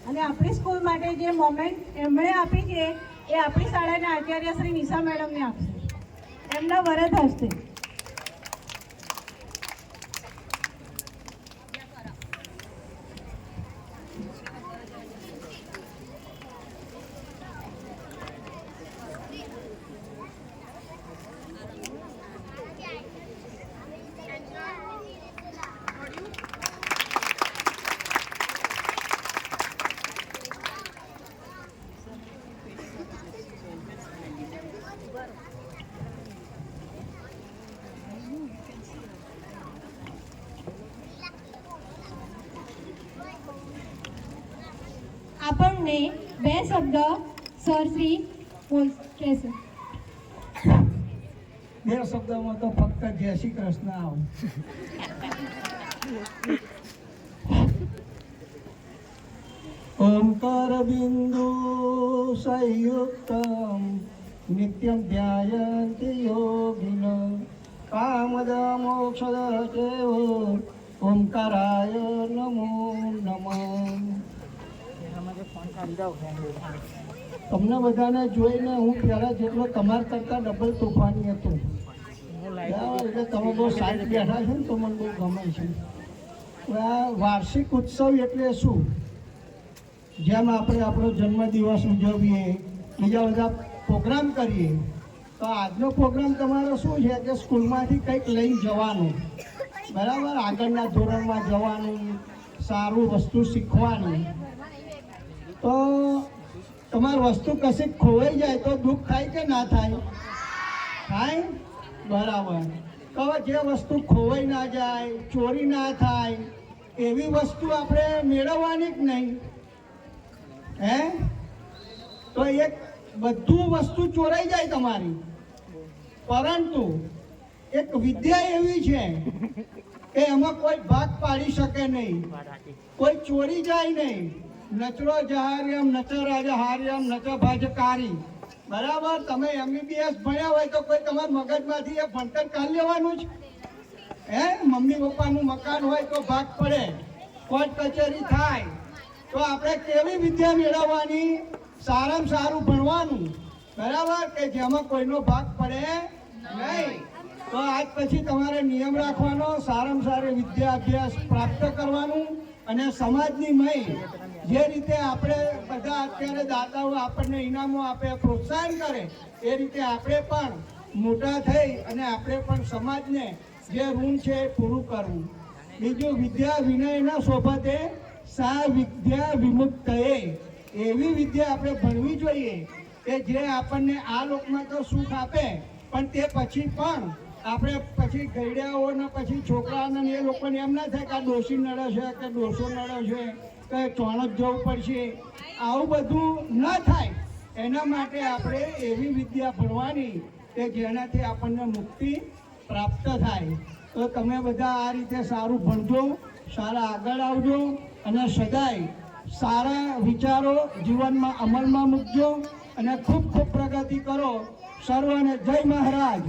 અને આપણી સ્કૂલ માટે જે મોમેન્ટ એમણે આપી છે એ આપણી શાળાના આચાર્ય શ્રી નિશા મેડમને આપશે એમના વરદ હસ્તે. આપણને બે શબ્દ સરશ્રી કહેશે. બે શબ્દમાં તો ફક્ત જય શ્રી કૃષ્ણ આવ. ઓમકાર બિંદુ સંયુક્તમ નિત્યમ ધ્યાયન્તિ યોગિન કામદ મોક્ષદ ચેવો ઓમકારાય નમો નમઃ. તમને બધાને જોઈને હું પહેલાં જેટલો તમારા કરતાં ડબલ તોફાની હતો એટલે તમે બહુ સાઈડ બેઠા છો ને તો મને બહુ ગમે છે. આ વાર્ષિક ઉત્સવ એટલે શું? જેમ આપણે આપણો જન્મદિવસ ઉજવીએ, બીજા બધા પ્રોગ્રામ કરીએ, તો આજનો પ્રોગ્રામ તમારો શું છે કે સ્કૂલમાંથી કંઈક લઈને જવાનું, બરાબર, આગળના ધોરણમાં જવાનું, સારું વસ્તુ શીખવાનું. તો તમારી વસ્તુ કશી ખોવાઈ જાય તો દુઃખ થાય કે ના થાય? થાય, બરાબર. તો જે વસ્તુ ખોવાઈ ના જાય, ચોરી ના થાય એવી વસ્તુ આપણે મેળવવાની જ નહીં. હે? તો એક બધું વસ્તુ ચોરાઈ જાય તમારી, પરંતુ એક વિદ્યા એવી છે કે એમાં કોઈ ભાગ પાડી શકે નહીં, કોઈ ચોરી જાય નહીં. નચરો જહાર્યમ નચ રાજહાર્યમ નચ ભાજકારી. બરાબર, તમે MBBS ભણ્યા હોય તો કોઈ તમારા મગજમાંથી એ ભણતર કાઢી લેવાનું જ. હે, મમ્મી પપ્પાનું મકાન હોય તો ભાગ પડે, કોર્ટ કચેરી થાય, તો આપણે કેવી વિદ્યા મેળવવાની? સારામાં સારું ભણવાનું, બરાબર, કે જેમાં કોઈનો ભાગ પડે નહીં. તો આજ પછી તમારે નિયમ રાખવાનો, સારામાં સારી વિદ્યા અભ્યાસ પ્રાપ્ત કરવાનું અને સમાજની મય જે રીતે આપણે બધા અત્યારે દાતાઓ આપણને ઇનામો આપે, પ્રોત્સાહન કરે, એ રીતે આપણે પણ મોટા થઈ અને આપણે પણ સમાજને જે ઋણ છે એ પૂરું કરવું. બીજું, વિદ્યા વિનયના શોભતે સા વિદ્યા વિમુક્તએ. એવી વિદ્યા આપણે ભણવી જોઈએ કે જે આપણને આ લોકમાં તો સુખ આપે, પણ તે પછી પણ આપણે પછી ગયડાઓને પછી છોકરાઓને એ લોકોને એમ ના થાય કે આ ડોશી નડે છે કે ડોસો નડે છે કે ચોણક જવું પડશે. આવું બધું ન થાય એના માટે આપણે એવી વિદ્યા ભણવાની કે જેનાથી આપણને મુક્તિ પ્રાપ્ત થાય. તો તમે બધા આ રીતે સારું ભણજો, સારા આગળ આવજો અને સદાય સારા વિચારો જીવનમાં અમલમાં મૂકજો અને ખૂબ ખૂબ પ્રગતિ કરો. સર્વને જય મહારાજ.